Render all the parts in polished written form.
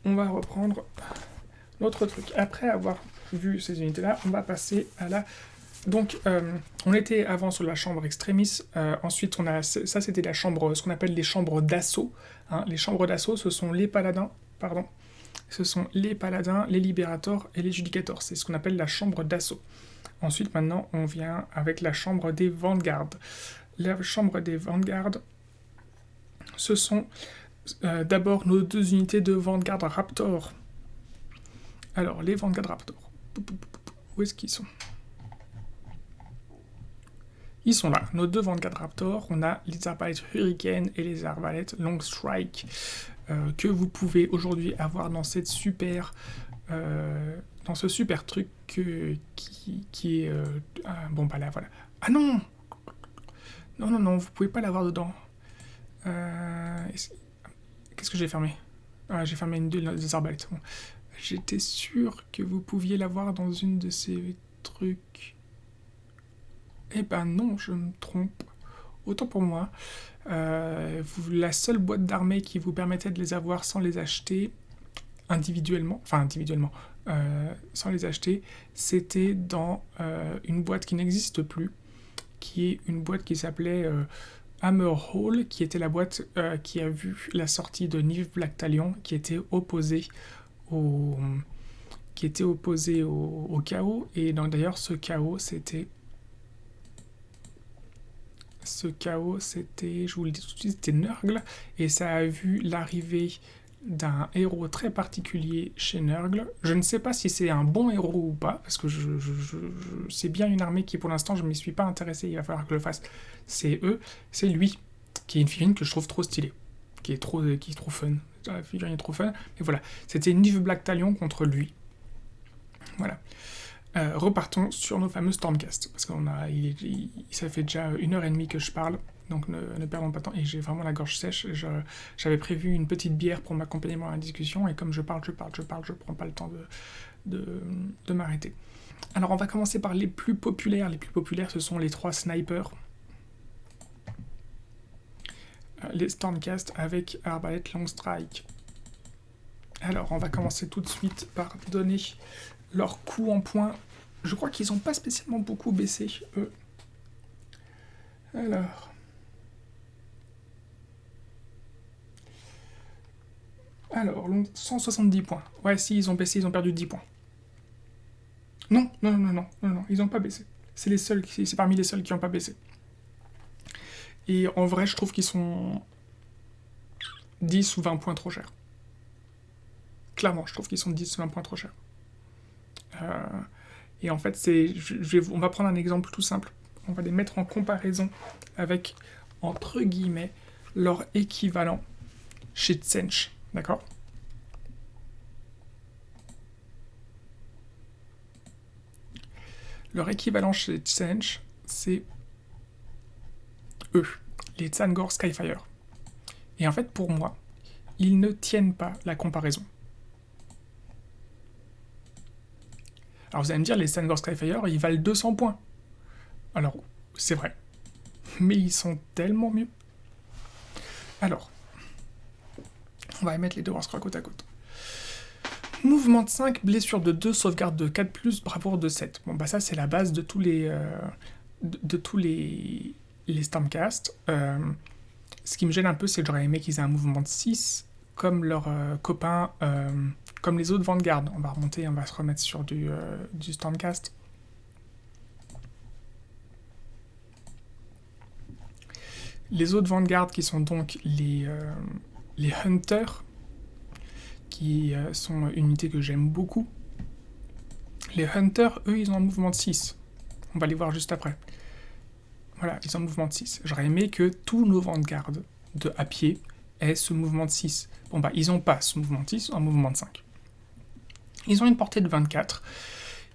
on va reprendre l'autre truc. Après avoir vu ces unités-là, on va passer à la... Donc, on était avant sur la chambre extremis. Ensuite, on a... Ça, c'était la chambre, ce qu'on appelle les chambres d'assaut. Hein. Les chambres d'assaut, ce sont les paladins, pardon. Ce sont les paladins, les libérators et les judicators. C'est ce qu'on appelle la chambre d'assaut. Ensuite, maintenant, on vient avec la chambre des vanguards. La chambre des vanguards, ce sont d'abord nos deux unités de Vanguard Raptor. Alors, les Vanguard Raptor. Où est-ce qu'ils sont? Ils sont là, nos deux Vanguard Raptor. On a les arbalètes Hurricane et les arbalètes Long Strike que vous pouvez aujourd'hui avoir dans cette super... dans ce super truc qui est... bon, bah là, voilà. Ah non! Non, vous pouvez pas l'avoir dedans. Qu'est-ce que j'ai fermé? Ah, j'ai fermé une des arbalètes. Bon. J'étais sûr que vous pouviez l'avoir dans une de ces trucs. Eh ben non, je me trompe. Autant pour moi. La seule boîte d'armée qui vous permettait de les avoir sans les acheter individuellement, sans les acheter, c'était dans une boîte qui n'existe plus, qui est une boîte qui s'appelait Hammer Hall, qui était la boîte qui a vu la sortie de Niv Black Talion, qui était opposée au chaos. Et d'ailleurs, ce chaos, c'était, je vous le dis tout de suite, c'était Nurgle, et ça a vu l'arrivée d'un héros très particulier chez Nurgle. Je ne sais pas si c'est un bon héros ou pas, parce que c'est bien une armée qui, pour l'instant, je ne m'y suis pas intéressé, il va falloir que je le fasse. C'est lui, qui est une figurine que je trouve trop stylée, qui est trop fun. La figurine est trop fun, mais voilà, c'était Niv Black Talion contre lui. Voilà. Repartons sur nos fameux Stormcast, parce qu'on a, ça fait déjà 1h30 que je parle, donc ne perdons pas de temps, et j'ai vraiment la gorge sèche. J'avais prévu une petite bière pour m'accompagner à la discussion, et comme je parle, je prends pas le temps de m'arrêter. Alors on va commencer par les plus populaires. Les plus populaires, ce sont les 3 snipers. Les Stormcast avec Arbalète Long Strike. Alors on va commencer tout de suite par donner leur coup en points. Je crois qu'ils n'ont pas spécialement beaucoup baissé, eux. Alors, 170 points. Ouais, si, ils ont baissé, ils ont perdu 10 points. Non, ils n'ont pas baissé. C'est parmi les seuls qui n'ont pas baissé. Et en vrai, je trouve qu'ils sont 10 ou 20 points trop chers. Clairement, je trouve qu'ils sont 10 ou 20 points trop chers. Et en fait, on va prendre un exemple tout simple. On va les mettre en comparaison avec, entre guillemets, leur équivalent chez Tsench. D'accord ? Leur équivalent chez Tsench, c'est eux, les Tzaangor Skyfire. Et en fait, pour moi, ils ne tiennent pas la comparaison. Alors vous allez me dire, les Tzaangor Skyfire, ils valent 200 points. Alors, c'est vrai. Mais ils sont tellement mieux. Alors, on va mettre les deux Warscroll côte à côte. Mouvement de 5, blessure de 2, sauvegarde de 4+, bravoure de 7. Bon bah ça c'est la base de tous les Stormcast. Ce qui me gêne un peu, c'est que j'aurais aimé qu'ils aient un mouvement de 6, comme leurs copains, comme les autres Vanguard. On va remonter, on va se remettre sur du Stormcast. Les autres Vanguard qui sont donc les Hunters, qui sont une unité que j'aime beaucoup. Les Hunters, eux, ils ont un mouvement de 6. On va les voir juste après. Voilà, ils ont un mouvement de 6. J'aurais aimé que tous nos Vanguard à pied aient ce mouvement de 6. Bon bah, ils n'ont pas ce mouvement de 6, un mouvement de 5. Ils ont une portée de 24.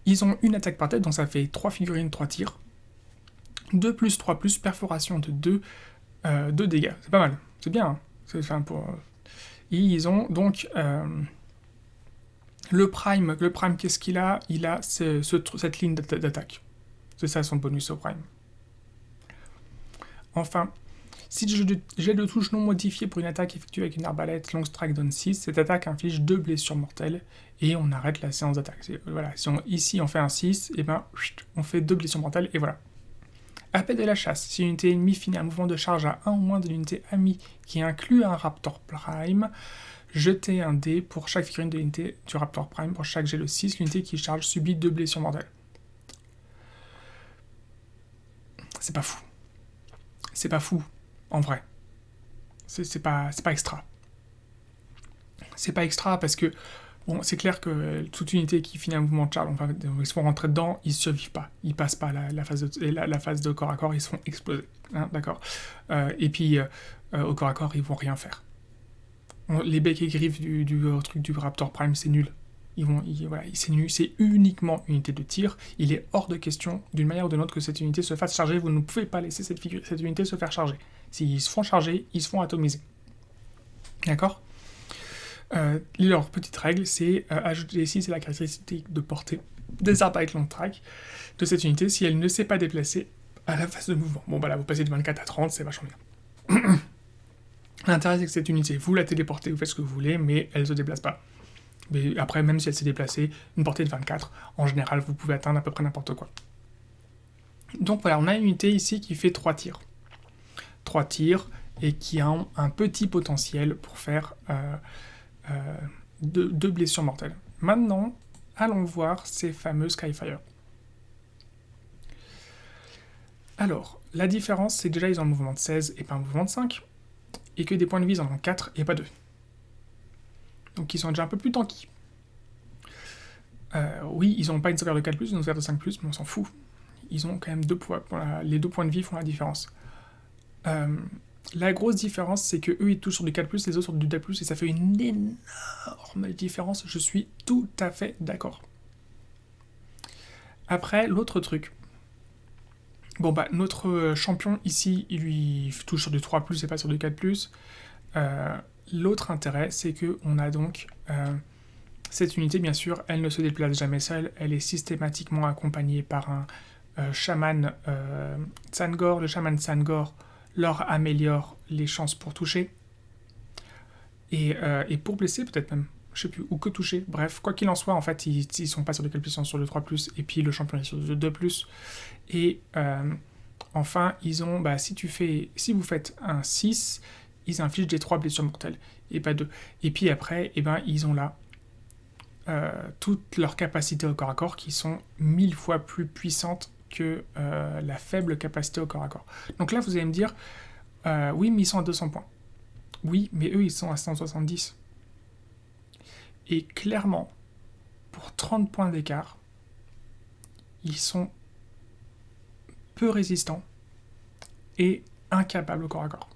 Ils ont une attaque par tête, donc ça fait 3 figurines, 3 tirs. 2+, 3+, perforation de 2 dégâts. C'est pas mal, c'est bien. Hein. Et ils ont donc le prime, qu'est-ce qu'il a? Il a cette ligne d'attaque. C'est ça son bonus au prime. Enfin, Si jet de touche non modifié pour une attaque effectuée avec une arbalète, long strike donne 6, cette attaque inflige 2 blessures mortelles, et on arrête la séance d'attaque. Voilà, ici on fait un 6, et ben on fait 2 blessures mortelles, et voilà. Appel de la chasse. Si une unité ennemie finit un mouvement de charge à 1 ou moins de l'unité amie qui inclut un Raptor Prime, jetez un dé pour chaque figurine de l'unité du Raptor Prime. Pour chaque jet de 6, l'unité qui charge subit 2 blessures mortelles. C'est pas fou. C'est pas fou, en vrai. C'est pas extra. C'est pas extra parce que, bon, c'est clair que toute unité qui finit un mouvement de charge, enfin, ils se font rentrer dedans, ils survivent pas. Ils passent pas la phase de corps à corps, ils se font exploser. Hein, d'accord. Et puis, au corps à corps, ils vont rien faire. Les becs et griffes du truc du Raptor Prime, c'est nul. Voilà, c'est nul, c'est uniquement une unité de tir. Il est hors de question, d'une manière ou d'une autre, que cette unité se fasse charger. Vous ne pouvez pas laisser cette unité se faire charger. S'ils se font charger, ils se font atomiser. D'accord. Leur petite règle, c'est ajouter 6 à la caractéristique de portée des arbalètes long track de cette unité si elle ne s'est pas déplacée à la phase de mouvement. Bon, voilà, vous passez de 24 à 30, c'est vachement bien. L'intérêt, c'est que cette unité, vous la téléportez, vous faites ce que vous voulez, mais elle ne se déplace pas. Mais après, même si elle s'est déplacée, une portée de 24, en général, vous pouvez atteindre à peu près n'importe quoi. Donc voilà, on a une unité ici qui fait 3 tirs. 3 tirs, et qui a un petit potentiel pour faire 2 blessures mortelles. Maintenant, allons voir ces fameux Skyfire. Alors, la différence, c'est que déjà, ils ont un mouvement de 16 et pas un mouvement de 5, et que des points de vie, ils en ont 4 et pas 2. Donc ils sont déjà un peu plus tanky. Oui, ils n'ont pas une sauvegarde de 4+, ils ont une sauvegarde de 5+, mais on s'en fout. Ils ont quand même 2 points. Voilà, les 2 points de vie font la différence. La grosse différence, c'est que eux ils touchent sur du 4+, les autres sur du 2+, et ça fait une énorme différence. Je suis tout à fait d'accord. Après, l'autre truc. Bon bah, notre champion ici, il lui touche sur du 3+, et pas sur du 4+. L'autre intérêt, c'est que on a donc cette unité, bien sûr, elle ne se déplace jamais seule, elle est systématiquement accompagnée par un chaman Tsangor. Le chaman Tsangor leur améliore les chances pour toucher, et pour blesser peut-être même, je sais plus, ou que toucher, bref, quoi qu'il en soit, en fait, ils sont pas sur le 4+, ils sont sur le 3+, et puis le champion est sur le 2+, et enfin, ils ont, bah, si vous faites un 6, ils infligent des 3 blessures mortelles, et pas 2. Et puis après, ils ont là toutes leurs capacités au corps à corps qui sont 1000 fois plus puissantes que la faible capacité au corps à corps. Donc là, vous allez me dire, oui, mais ils sont à 200 points. Oui, mais eux, ils sont à 170. Et clairement, pour 30 points d'écart, ils sont peu résistants et incapables au corps à corps.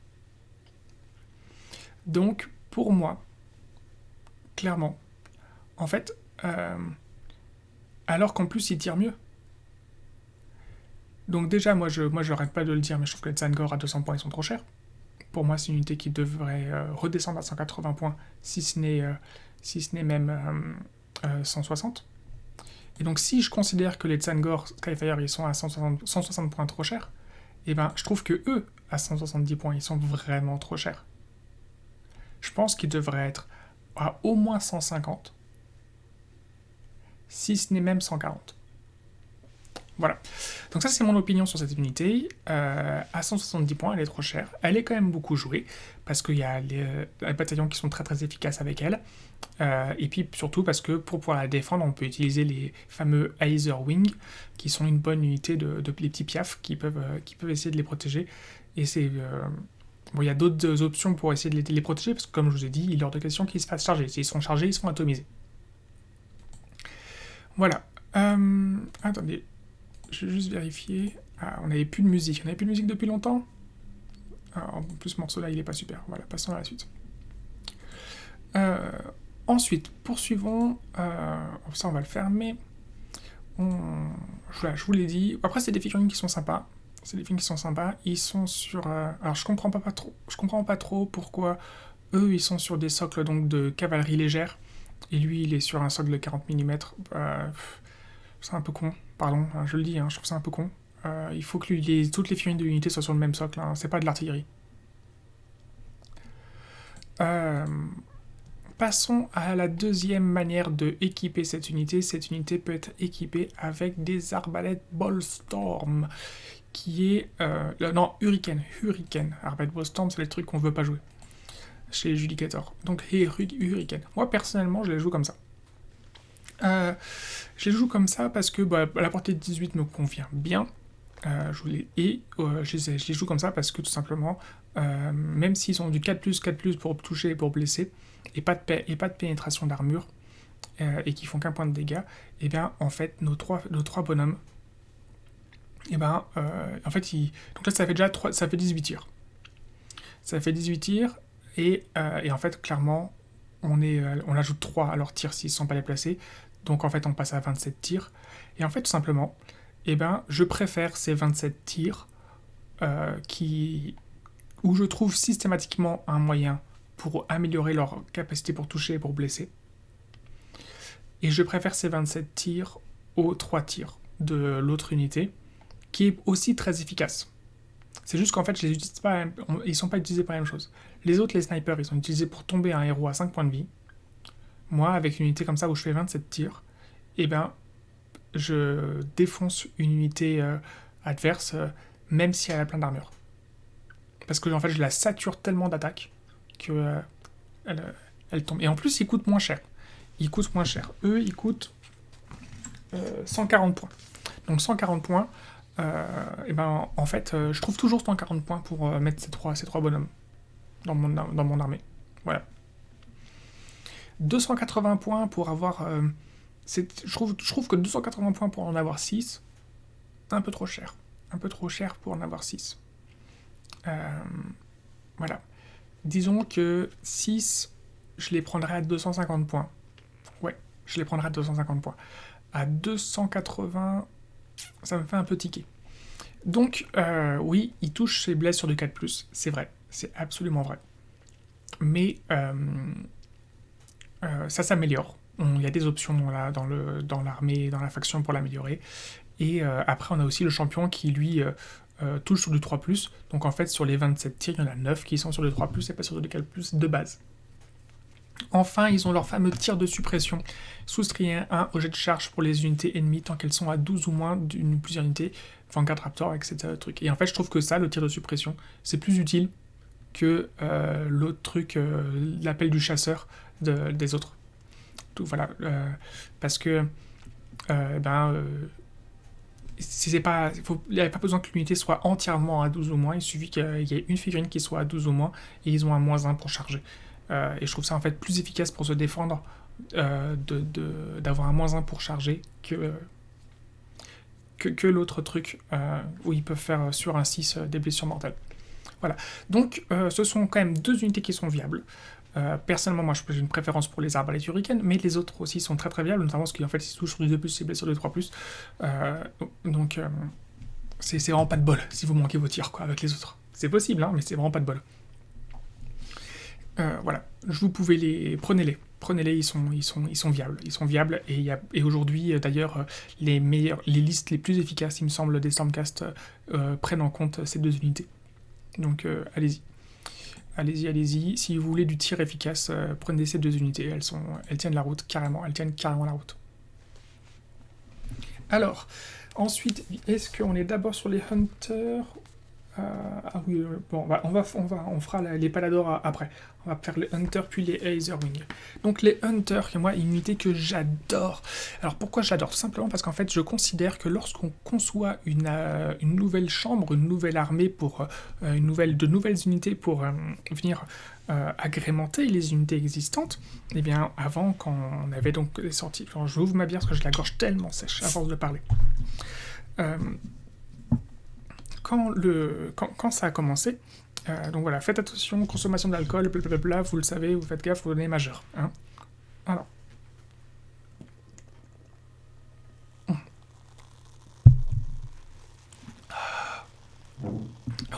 Donc, pour moi, clairement, en fait, alors qu'en plus, ils tirent mieux. Donc déjà, moi je n'arrête pas de le dire, mais je trouve que les Tsangor à 200 points, ils sont trop chers. Pour moi, c'est une unité qui devrait redescendre à 180 points, si ce n'est même 160. Et donc, si je considère que les Tsangor Skyfire, ils sont à 160 points trop chers, et ben, je trouve que eux, à 170 points, ils sont vraiment trop chers. Je pense qu'ils devraient être à au moins 150, si ce n'est même 140. Voilà. Donc ça, c'est mon opinion sur cette unité. À 170 points, elle est trop chère. Elle est quand même beaucoup jouée, parce qu'il y a les bataillons qui sont très très efficaces avec elle. Et puis surtout parce que pour pouvoir la défendre, on peut utiliser les fameux Aether Wing, qui sont une bonne unité de les petits piafs qui peuvent essayer de les protéger. Et c'est... Bon, il y a d'autres options pour essayer de les protéger, parce que comme je vous ai dit, il est hors de question qu'ils se fassent charger. S'ils sont chargés, ils se font atomiser. Voilà. Attendez. Je vais juste vérifier. Ah, on n'avait plus de musique. On n'avait plus de musique depuis longtemps. En plus, ce morceau-là, il est pas super. Voilà, passons à la suite. Ensuite, poursuivons. Ça, on va le fermer. Voilà, je vous l'ai dit. Après, c'est des figurines qui sont sympas. Ils sont sur... alors, je comprends pas trop pourquoi eux, ils sont sur des socles donc, de cavalerie légère. Et lui, il est sur un socle de 40 mm. C'est un peu con. Pardon, je le dis, je trouve ça un peu con. Il faut que toutes les figurines de l'unité soient sur le même socle, c'est pas de l'artillerie. Euh, Passons à la deuxième manière de équiper cette unité. Cette unité peut être équipée avec des arbalètes Ballstorm, qui est... non, Hurricane. Arbalète Ballstorm, c'est les trucs qu'on veut pas jouer chez les Judicators. Donc, Hurricane. Moi, personnellement, je les joue comme ça. Je les joue comme ça parce que la portée de 18 me convient bien. Je les joue comme ça parce que tout simplement, même s'ils ont du 4+, pour toucher et pour blesser, et pas de pénétration d'armure, et qui font qu'un point de dégâts, et bien en fait nos trois bonhommes, et ben en fait donc là ça fait déjà ça fait 18 tirs. Ça fait 18 tirs, et en fait clairement on ajoute 3 à leurs tirs s'ils ne sont pas déplacés, donc en fait on passe à 27 tirs, et en fait tout simplement, et ben je préfère ces 27 tirs où je trouve systématiquement un moyen pour améliorer leur capacité pour toucher et pour blesser. Et je préfère ces 27 tirs aux 3 tirs de l'autre unité, qui est aussi très efficace. C'est juste qu'en fait, je les utilise pas, ils ne sont pas utilisés pour la même chose. Les autres, les snipers, ils sont utilisés pour tomber un héros à 5 points de vie. Moi, avec une unité comme ça où je fais 27 tirs, eh ben, je défonce une unité adverse, même si elle a plein d'armure. Parce que en fait, je la sature tellement d'attaques que elle tombe. Et en plus, ils coûtent moins cher. Eux, ils coûtent 140 points. Donc 140 points, et ben en fait, je trouve toujours 140 points pour mettre ces trois bonhommes dans mon armée. Voilà. 280 points pour avoir... je trouve que 280 points pour en avoir 6, un peu trop cher. Un peu trop cher pour en avoir 6. Voilà. Disons que 6, je les prendrais à 250 points. Ouais, je les prendrais à 250 points. À 280, ça me fait un peu tiquer. Donc, oui, il touche ses blesses sur du 4+, c'est vrai, c'est absolument vrai. Mais ça s'améliore. Il y a des options dans l'armée, dans la faction pour l'améliorer. Et après, on a aussi le champion qui, lui, touche sur du 3+. Donc en fait, sur les 27 tirs, il y en a 9 qui sont sur du 3+, et pas sur du 4+, de base. Enfin, ils ont leur fameux tir de suppression. Soustrayer 1 au jet de charge pour les unités ennemies tant qu'elles sont à 12 ou moins d'une plusieurs unités, Vanguard Raptor, etc. Truc. Et en fait, je trouve que ça, le tir de suppression, c'est plus utile que l'autre truc, l'appel du chasseur des autres. Tout, voilà. Parce que il n'y a pas besoin que l'unité soit entièrement à 12 ou moins, il suffit qu'il y ait une figurine qui soit à 12 ou moins, et ils ont un -1 pour charger. Et je trouve ça en fait plus efficace pour se défendre d'avoir un -1 pour charger que l'autre truc où ils peuvent faire sur un 6 des blessures mortelles. Voilà. Donc ce sont quand même deux unités qui sont viables. Personnellement, moi j'ai une préférence pour les arbalètes Hurricane, mais les autres aussi sont très très viables, notamment parce qu'en fait ils touchent sur du 2+, c'est blessures de 3+. Donc c'est vraiment pas de bol si vous manquez vos tirs quoi, avec les autres. C'est possible, hein, mais c'est vraiment pas de bol. Voilà, vous pouvez prenez-les, ils sont viables, et aujourd'hui d'ailleurs les listes les plus efficaces, il me semble, des Stormcast prennent en compte ces deux unités. Donc allez-y, si vous voulez du tir efficace, prenez ces deux unités, elles tiennent la route carrément, la route. Alors, ensuite, est-ce qu'on est d'abord sur les Hunters? Ah oui, bon, on fera les Paladors après. On va faire les Hunters puis les Aetherwing. Donc les Hunters, moi, une unité que j'adore. Alors pourquoi j'adore? Tout simplement parce qu'en fait, je considère que lorsqu'on conçoit une nouvelle chambre, une nouvelle armée pour de nouvelles unités pour venir agrémenter les unités existantes, eh bien avant, quand on avait donc les sorties, alors, je ouvre ma bière parce que j'ai la gorge tellement sèche à force de parler. Quand ça a commencé, donc voilà, faites attention, consommation d'alcool, blablabla, vous le savez, vous faites gaffe, vous donnez majeur. Hein. Alors.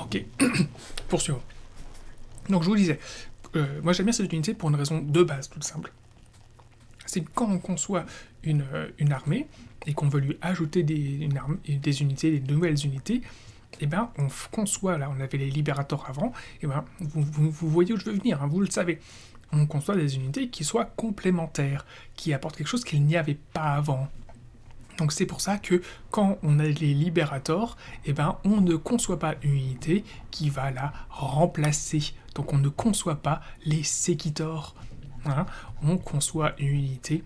Ok, poursuivons. Donc je vous disais, moi j'aime bien cette unité pour une raison de base, toute simple. C'est que quand on conçoit une armée, et qu'on veut lui ajouter des unités, des nouvelles unités, eh ben, on conçoit, là, on avait les libérateurs avant, eh ben, vous voyez où je veux venir, hein, vous le savez. On conçoit des unités qui soient complémentaires, qui apportent quelque chose qu'il n'y avait pas avant. Donc c'est pour ça que quand on a les libérateurs, eh ben, on ne conçoit pas une unité qui va la remplacer. Donc on ne conçoit pas les séquitors. Hein, on conçoit une unité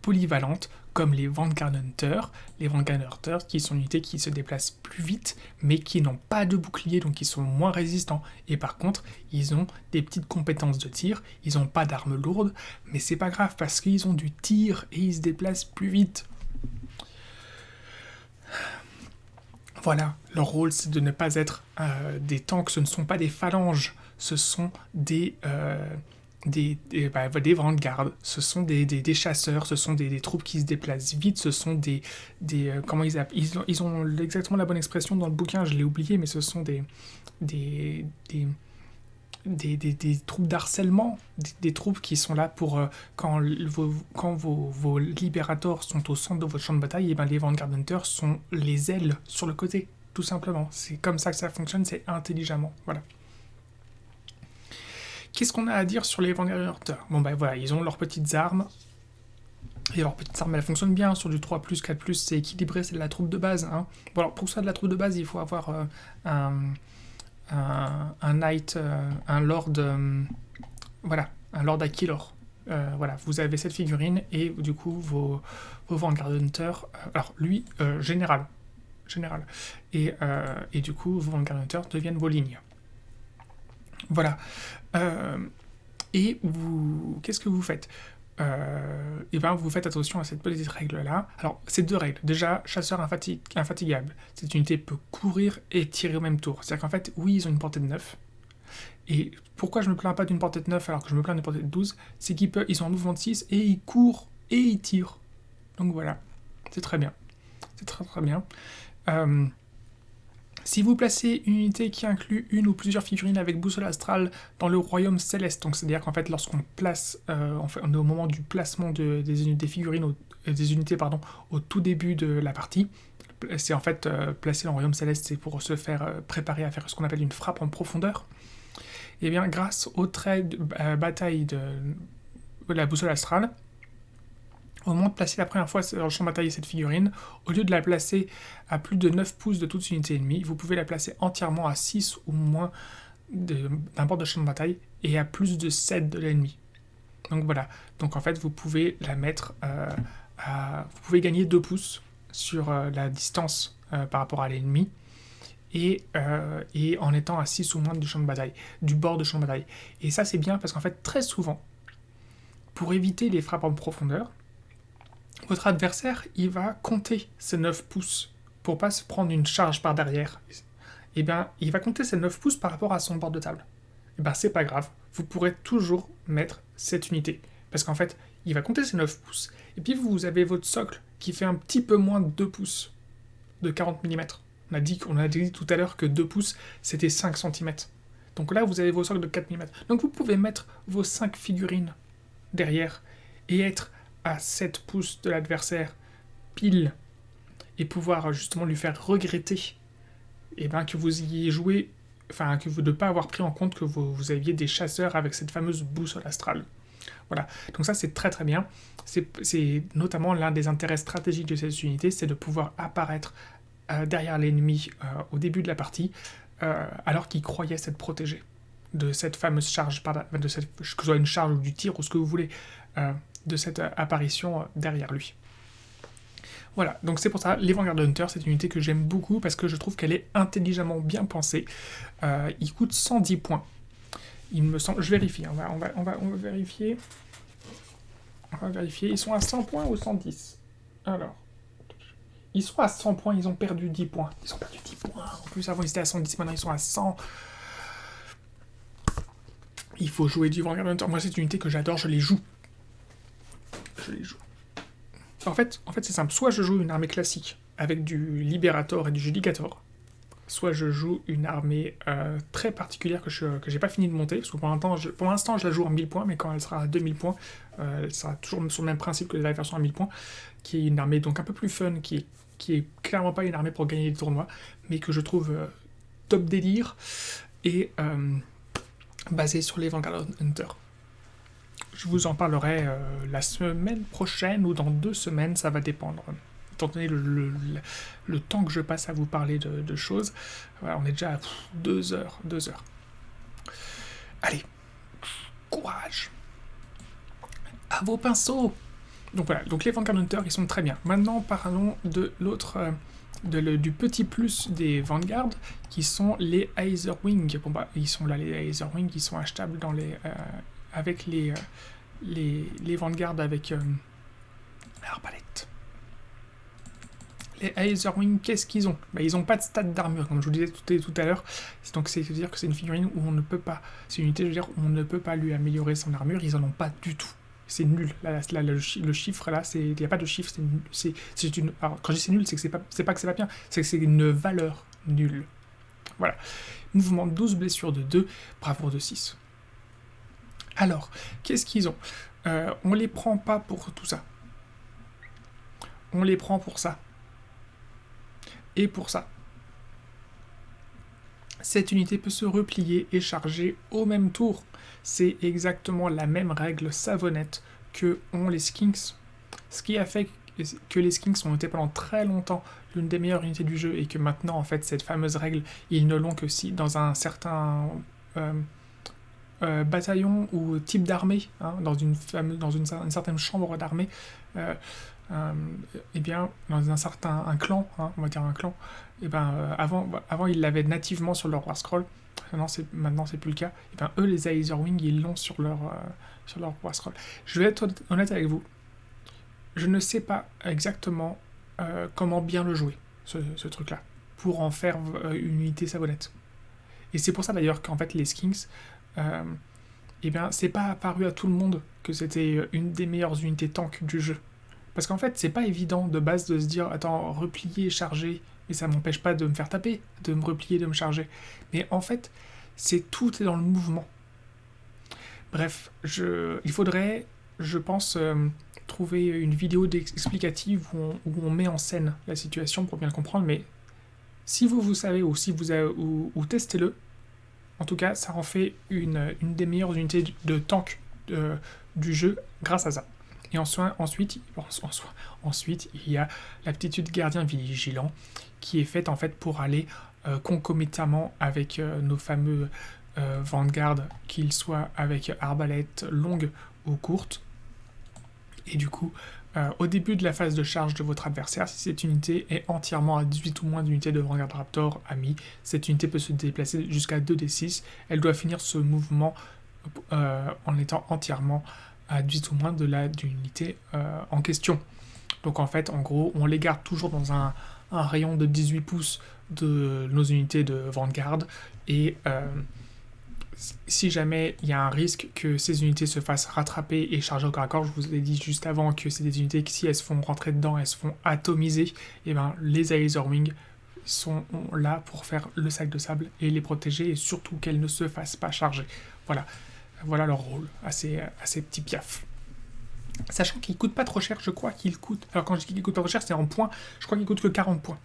polyvalente comme les Vanguard Hunters. Les Vanguard Hunters qui sont unités qui se déplacent plus vite mais qui n'ont pas de bouclier donc ils sont moins résistants. Et par contre, ils ont des petites compétences de tir, ils n'ont pas d'armes lourdes, mais c'est pas grave parce qu'ils ont du tir et ils se déplacent plus vite. Voilà, leur rôle c'est de ne pas être des tanks, ce ne sont pas des phalanges, ce sont des vanguards, ce sont des chasseurs, ce sont des troupes qui se déplacent vite, ce sont comment ils ont exactement la bonne expression dans le bouquin, je l'ai oublié, mais ce sont des troupes d'harcèlement, des troupes qui sont là pour quand vos libérateurs sont au centre de votre champ de bataille, et ben les Vanguard Hunters sont les ailes sur le côté, tout simplement. C'est comme ça que ça fonctionne, c'est intelligemment, voilà. Qu'est-ce qu'on a à dire sur les Vanguard Hunters? Bon ben voilà, ils ont leurs petites armes. Et leurs petites armes, elles fonctionnent bien. Sur du 3+, 4+, c'est équilibré, c'est de la troupe de base. Hein. Bon alors, pour ça, de la troupe de base, il faut avoir un knight, un lord... voilà, un lord Aquilor. Voilà, vous avez cette figurine, et du coup, vos Vanguard Hunters... alors, lui, général. Et du coup, vos Vanguard Hunters deviennent vos lignes. Voilà. Et vous, qu'est-ce que vous faites? Et ben vous faites attention à cette petite règle-là. Alors, c'est 2 règles. Déjà, chasseur infatigable. Cette unité peut courir et tirer au même tour. C'est-à-dire qu'en fait, oui, ils ont une portée de 9. Et pourquoi je me plains pas d'une portée de 9 alors que je me plains d'une portée de 12? C'est ils ont un mouvement de 6 et ils courent et ils tirent. Donc voilà, c'est très bien. C'est très très bien. Si vous placez une unité qui inclut une ou plusieurs figurines avec boussole astrale dans le royaume céleste, donc c'est-à-dire qu'en fait lorsqu'on place, on est au moment du placement des figurines, des unités au tout début de la partie, c'est en fait placer dans le royaume céleste, c'est pour se faire préparer à faire ce qu'on appelle une frappe en profondeur. Et bien grâce au trait de bataille de la boussole astrale, au moment de placer la première fois dans le champ de bataille cette figurine, au lieu de la placer à plus de 9 pouces de toute unité ennemie, vous pouvez la placer entièrement à 6 ou moins d'un bord de champ de bataille et à plus de 7 de l'ennemi. Donc voilà, donc en fait vous pouvez la mettre vous pouvez gagner 2 pouces sur la distance par rapport à l'ennemi et en étant à 6 ou moins du bord de champ de bataille. Et ça c'est bien parce qu'en fait très souvent, pour éviter les frappes en profondeur, votre adversaire, il va compter ses 9 pouces pour pas se prendre une charge par derrière. Et bien, il va compter ses 9 pouces par rapport à son bord de table. Et bien, c'est pas grave, vous pourrez toujours mettre cette unité. Parce qu'en fait, il va compter ses 9 pouces. Et puis, vous avez votre socle qui fait un petit peu moins de 2 pouces, de 40 mm. On a dit tout à l'heure que 2 pouces, c'était 5 cm. Donc là, vous avez vos socles de 4 mm. Donc vous pouvez mettre vos 5 figurines derrière et être à 7 pouces de l'adversaire, pile, et pouvoir justement lui faire regretter que vous ayez joué, que vous ne pas avoir pris en compte que vous aviez des chasseurs avec cette fameuse boussole astrale. Voilà, donc ça c'est très très bien. C'est notamment l'un des intérêts stratégiques de cette unité, c'est de pouvoir apparaître derrière l'ennemi au début de la partie, alors qu'il croyait s'être protégé de cette fameuse charge, que ce soit une charge ou du tir ou ce que vous voulez, de cette apparition derrière lui. Voilà, donc c'est pour ça, les Vanguard Hunters, c'est une unité que j'aime beaucoup parce que je trouve qu'elle est intelligemment bien pensée. Il coûte 110 points. Il me semble, je vérifie, on va vérifier. On va vérifier, ils sont à 100 points ou 110? Alors, ils sont à 100 points, ils ont perdu 10 points. Ils ont perdu 10 points, en plus avant ils étaient à 110, maintenant ils sont à 100. Il faut jouer du Vanguard Hunter. Moi c'est une unité que j'adore, je les joue. En fait c'est simple, soit je joue une armée classique avec du Liberator et du Judicator, soit je joue une armée très particulière que j'ai pas fini de monter, parce que pour l'instant je la joue en 1000 points, mais quand elle sera à 2000 points, elle sera toujours sur le même principe que la version à 1000 points, qui est une armée donc un peu plus fun, qui est qui est clairement pas une armée pour gagner des tournois, mais que je trouve top délire, et basée sur les Vanguard Hunter. Je vous en parlerai la semaine prochaine ou dans 2 semaines, ça va dépendre. Étant donné le temps que je passe à vous parler de choses, voilà, on est déjà à 2 heures. Allez, courage. À vos pinceaux. Donc voilà, donc les Vanguard Hunter, ils sont très bien. Maintenant, parlons de l'autre, du petit plus des Vanguard, qui sont les Aetherwing. Bon bah, ils sont là, les Aetherwing, ils sont achetables dans avec les Vanguard avec l'arbalète. Les Aetherwing, qu'est-ce qu'ils ont? Bah, ils n'ont pas de stats d'armure, comme je vous disais tout à l'heure. Donc c'est-à-dire que c'est une figurine où on ne peut pas, c'est une unité, je veux dire, où on ne peut pas lui améliorer son armure, ils en ont pas du tout. C'est nul. Là, le chiffre, là, il n'y a pas de chiffre, c'est une... Alors, quand je dis c'est nul, c'est que c'est pas que c'est pas bien, c'est que c'est une valeur nulle. Voilà. Mouvement de 12, blessure de 2, bravoure de 6. Alors, qu'est-ce qu'ils ont? On les prend pas pour tout ça. On les prend pour ça. Et pour ça. Cette unité peut se replier et charger au même tour. C'est exactement la même règle savonnette que ont les Skinks. Ce qui a fait que les Skinks ont été pendant très longtemps l'une des meilleures unités du jeu, et que maintenant, en fait, cette fameuse règle, ils ne l'ont que si dans un certain bataillon ou type d'armée, hein, dans une certaine chambre d'armée, eh bien, dans un clan, hein, on va dire un clan, et ben, avant ils l'avaient nativement sur leur War Scroll, maintenant c'est plus le cas, et ben eux les Aetherwing ils l'ont sur leur War Scroll. Je vais être honnête avec vous, je ne sais pas exactement comment bien le jouer, ce truc-là, pour en faire une unité savonnette. Et c'est pour ça d'ailleurs qu'en fait les Skinks, eh bien c'est pas apparu à tout le monde que c'était une des meilleures unités tank du jeu. Parce qu'en fait, c'est pas évident de base de se dire, attends, replier, charger, mais ça m'empêche pas de me faire taper, de me replier, de me charger. Mais en fait, tout est dans le mouvement. Bref, il faudrait, je pense, trouver une vidéo explicative où on met en scène la situation pour bien le comprendre, mais si vous savez, ou si vous avez, ou testez-le, en tout cas, ça en fait une des meilleures unités de tank du jeu grâce à ça. Et ensuite, il y a l'aptitude gardien vigilant, qui est faite en fait pour aller concomitamment avec nos fameux Vanguard, qu'ils soient avec arbalète longue ou courte. Et du coup, au début de la phase de charge de votre adversaire, si cette unité est entièrement à 18 ou moins d'unités de Vanguard Raptor ami, cette unité peut se déplacer jusqu'à 2d6. Elle doit finir ce mouvement en étant entièrement à 18 ou moins de l'unité en question. Donc en fait, en gros, on les garde toujours dans un rayon de 18 pouces de nos unités de Vanguard, et si jamais il y a un risque que ces unités se fassent rattraper et charger au corps à corps, je vous ai dit juste avant que c'est des unités qui, si elles se font rentrer dedans, elles se font atomiser, et ben les Aetherwing sont là pour faire le sac de sable et les protéger, et surtout qu'elles ne se fassent pas charger. Voilà leur rôle, assez petit piaf. Sachant qu'il coûte pas trop cher, je crois qu'il coûte... Alors quand je dis qu'il coûte pas trop cher, c'est en points, je crois qu'il coûte que 40 points.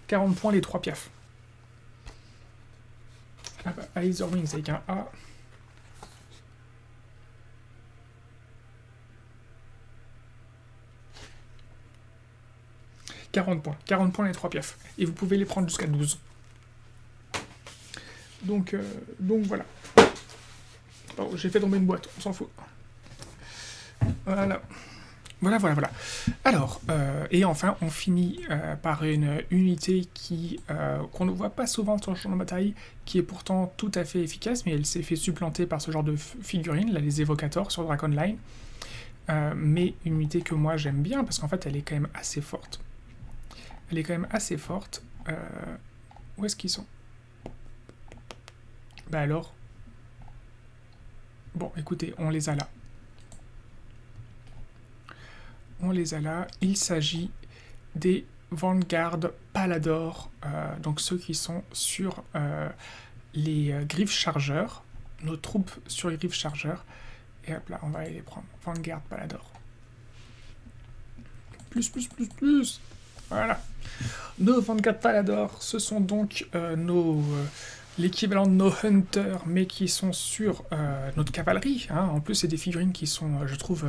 40 points les 3 piafs. Ah bah, Aetherwing, c'est avec un A. « 40 points les 3 piafs. Et vous pouvez les prendre jusqu'à 12. Donc voilà. Oh, j'ai fait tomber une boîte, on s'en fout. Voilà. Alors, et enfin, on finit par une unité qu'on ne voit pas souvent sur le champ de bataille, qui est pourtant tout à fait efficace, mais elle s'est fait supplanter par ce genre de figurines, là, les évocateurs sur Dragonline. Mais une unité que moi j'aime bien, parce qu'en fait, elle est quand même assez forte. Où est-ce qu'ils sont? Bah alors... Bon, écoutez, on les a là. Il s'agit des Vanguard Palador, donc ceux qui sont sur les griffes chargeurs, nos troupes sur les griffes chargeurs. Et hop là, on va aller les prendre. Vanguard Palador. Plus. Voilà. Nos 24 Palador, ce sont donc l'équivalent de nos Hunters, mais qui sont sur notre cavalerie. Hein. En plus, c'est des figurines qui sont, je trouve,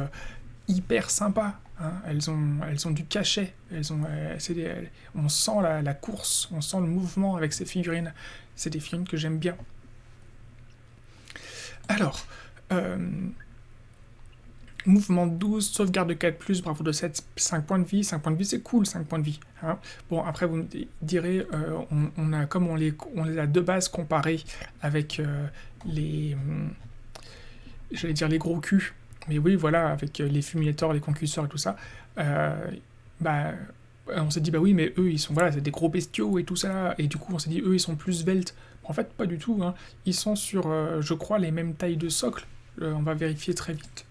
hyper sympas. Hein. Elles ont du cachet. On sent la course, on sent le mouvement avec ces figurines. C'est des figurines que j'aime bien. Alors, mouvement de 12, sauvegarde de 4+, bravo de 7, 5 points de vie. 5 points de vie, c'est cool, 5 points de vie. Hein. Bon, après, vous me direz, comme on les a de base comparés avec j'allais dire les gros culs. Mais oui, voilà, avec les Fulminators, les Concusseurs et tout ça. On s'est dit, bah oui, mais eux, ils sont, voilà, c'est des gros bestiaux et tout ça. Et du coup, on s'est dit, eux, ils sont plus sveltes. En fait, pas du tout. Hein. Ils sont sur, je crois, les mêmes tailles de socle. On va vérifier très vite.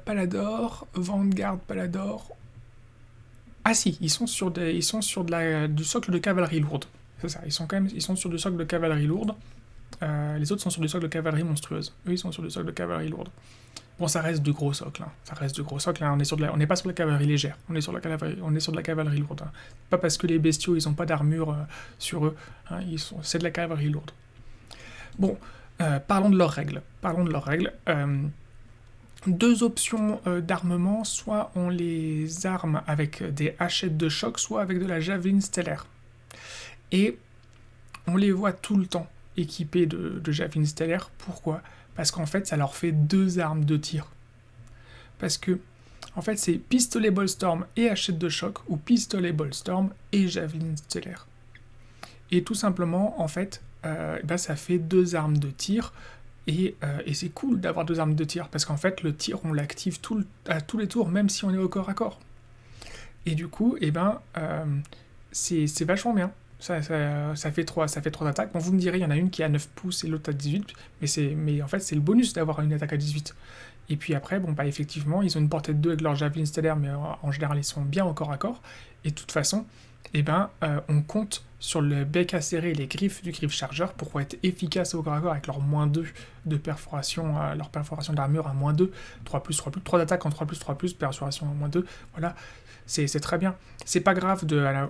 Palador, Vanguard, Palador. Ah si, ils sont sur du socle de cavalerie lourde. C'est ça, ils sont sur du socle de cavalerie lourde. Les autres sont sur du socle de cavalerie monstrueuse. Eux, ils sont sur du socle de cavalerie lourde. Bon, ça reste du gros socle. Hein. Ça reste du gros socle. Hein. On n'est pas sur la cavalerie légère. On est sur de la cavalerie lourde. Hein. Pas parce que les bestiaux, ils n'ont pas d'armure sur eux. Hein. C'est de la cavalerie lourde. Bon, parlons de leurs règles. Deux options d'armement, soit on les arme avec des hachettes de choc, soit avec de la javeline stellaire. Et on les voit tout le temps équipés de javeline stellaire. Pourquoi ? Parce qu'en fait, ça leur fait 2 armes de tir. Parce que, en fait, c'est pistolet Boltstorm et hachette de choc, ou pistolet Boltstorm et javeline stellaire. Et tout simplement, en fait, ça fait 2 armes de tir. Et c'est cool d'avoir 2 armes de tir, parce qu'en fait, le tir, on l'active à tous les tours, même si on est au corps à corps. Et du coup, c'est vachement bien. Ça fait 3 attaques. Bon, vous me direz, il y en a une qui est à 9 pouces et l'autre à 18, mais en fait, c'est le bonus d'avoir une attaque à 18. Et puis après, effectivement, ils ont une portée de 2 avec leur javeline stellaire, mais en général, ils sont bien au corps à corps. Et de toute façon, on compte sur le bec acéré et les griffes du griffe chargeur pour être efficace au corps à corps avec leur -2 de perforation, leur perforation d'armure à -2, 3+, 3 attaques en 3+, perforation à -2, voilà, c'est très bien. C'est pas grave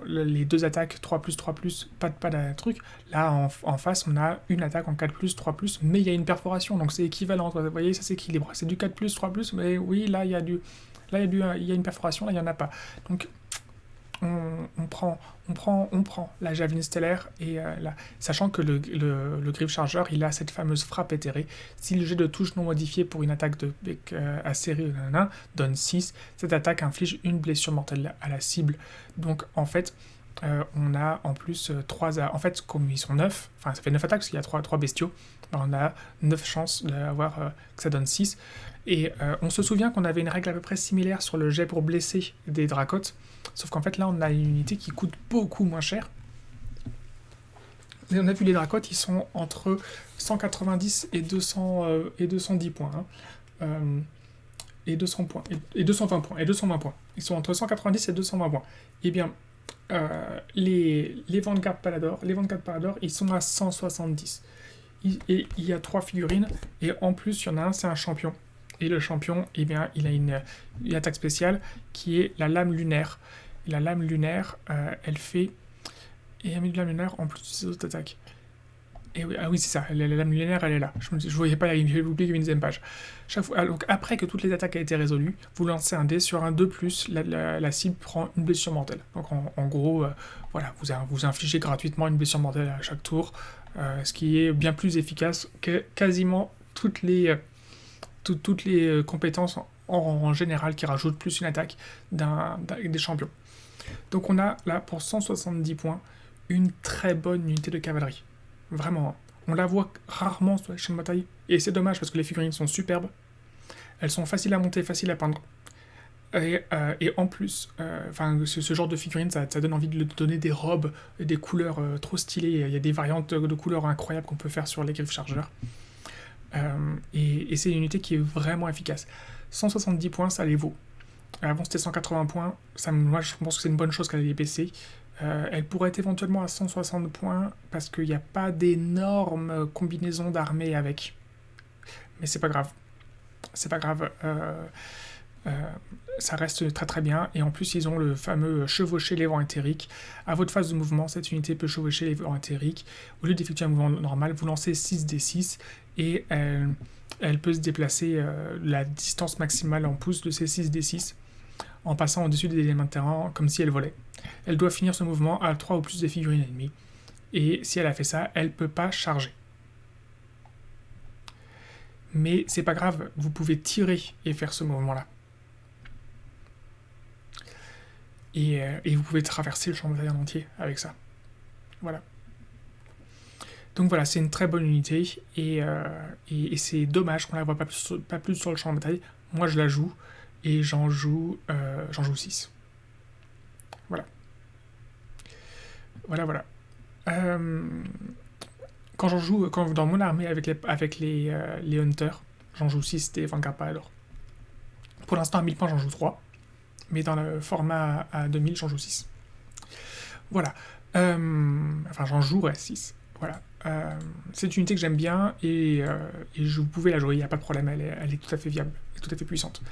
les 2 attaques 3+, pas de truc. Là, en face, on a une attaque en 4+, 3+, mais il y a une perforation, donc c'est équivalent. Vous voyez, ça s'équilibre. C'est du 4+, 3+, mais oui, là, il y a une perforation, là, il n'y en a pas. Donc, on prend la javeline stellaire, et sachant que le griffe chargeur, il a cette fameuse frappe éthérée. Si le jet de touche non modifié pour une attaque de bec acéré donne 6, cette attaque inflige une blessure mortelle à la cible. Donc en fait, on a en plus 3... En fait, comme ils sont 9, enfin ça fait 9 attaques parce qu'il y a 3 bestiaux, on a 9 chances d'avoir que ça donne 6. Et on se souvient qu'on avait une règle à peu près similaire sur le jet pour blesser des dracotes, sauf qu'en fait là on a une unité qui coûte beaucoup moins cher. Et on a vu les dracotes, ils sont entre 190 et 210 points. Hein. Et 200 points. Et 220 points. Et 220 points. Ils sont entre 190 et 220 points. Eh bien, les Vanguard Palador, ils sont à 170. Et il y a 3 figurines, et en plus, il y en a un, c'est un champion. Et le champion, il a une attaque spéciale qui est la lame lunaire. Et la lame lunaire, elle fait... Et elle met de lame lunaire en plus de ses autres attaques. Et oui, ah oui, c'est ça, la lame lunaire, elle est là. Je voyais pas, j'ai oublié qu'il y avait une deuxième page. Chaque fois, donc après que toutes les attaques aient été résolues, vous lancez un dé sur un 2+, la cible prend une blessure mortelle. Donc en gros, voilà, vous infligez gratuitement une blessure mortelle à chaque tour, ce qui est bien plus efficace que quasiment toutes les compétences en général qui rajoutent plus une attaque des champions. Donc on a là, pour 170 points, une très bonne unité de cavalerie. Vraiment, on la voit rarement sur les chaînes de bataille, et c'est dommage parce que les figurines sont superbes, elles sont faciles à monter, faciles à peindre, et en plus, ce genre de figurines, ça donne envie de donner des robes, et des couleurs trop stylées. Il y a des variantes de couleurs incroyables qu'on peut faire sur les griffes chargeurs, et c'est une unité qui est vraiment efficace. 170 points, ça les vaut. Avant c'était 180 points, moi je pense que c'est une bonne chose qu'elle ait baissé. Elle pourrait être éventuellement à 160 points parce qu'il n'y a pas d'énormes combinaisons d'armées avec. Mais c'est pas grave. C'est pas grave. ça reste très très bien, et en plus ils ont le fameux chevaucher les vents éthériques. À votre phase de mouvement, cette unité peut chevaucher les vents éthériques. Au lieu d'effectuer un mouvement normal, vous lancez 6d6, et elle peut se déplacer la distance maximale en pouces de ces 6d6, en passant au-dessus des éléments de terrain comme si elle volait. Elle doit finir ce mouvement à 3 ou plus des figurines ennemies, et si elle a fait ça, elle peut pas charger. Mais c'est pas grave, vous pouvez tirer et faire ce mouvement-là. Et vous pouvez traverser le champ de bataille en entier avec ça. Voilà. Donc voilà, c'est une très bonne unité, et c'est dommage qu'on la voit pas plus sur le champ de bataille. Moi je la joue, et j'en joue 6. Voilà. Voilà. Quand j'en joue, dans mon armée avec les Hunters, j'en joue 6 des Vanguard Palador. Pour l'instant à 1000 points j'en joue 3. Mais dans le format à 2000, j'en joue 6. Voilà. Enfin, j'en jouerai 6. Voilà. C'est une unité que j'aime bien, et vous pouvez la jouer, il n'y a pas de problème, elle est tout à fait viable, et tout à fait puissante.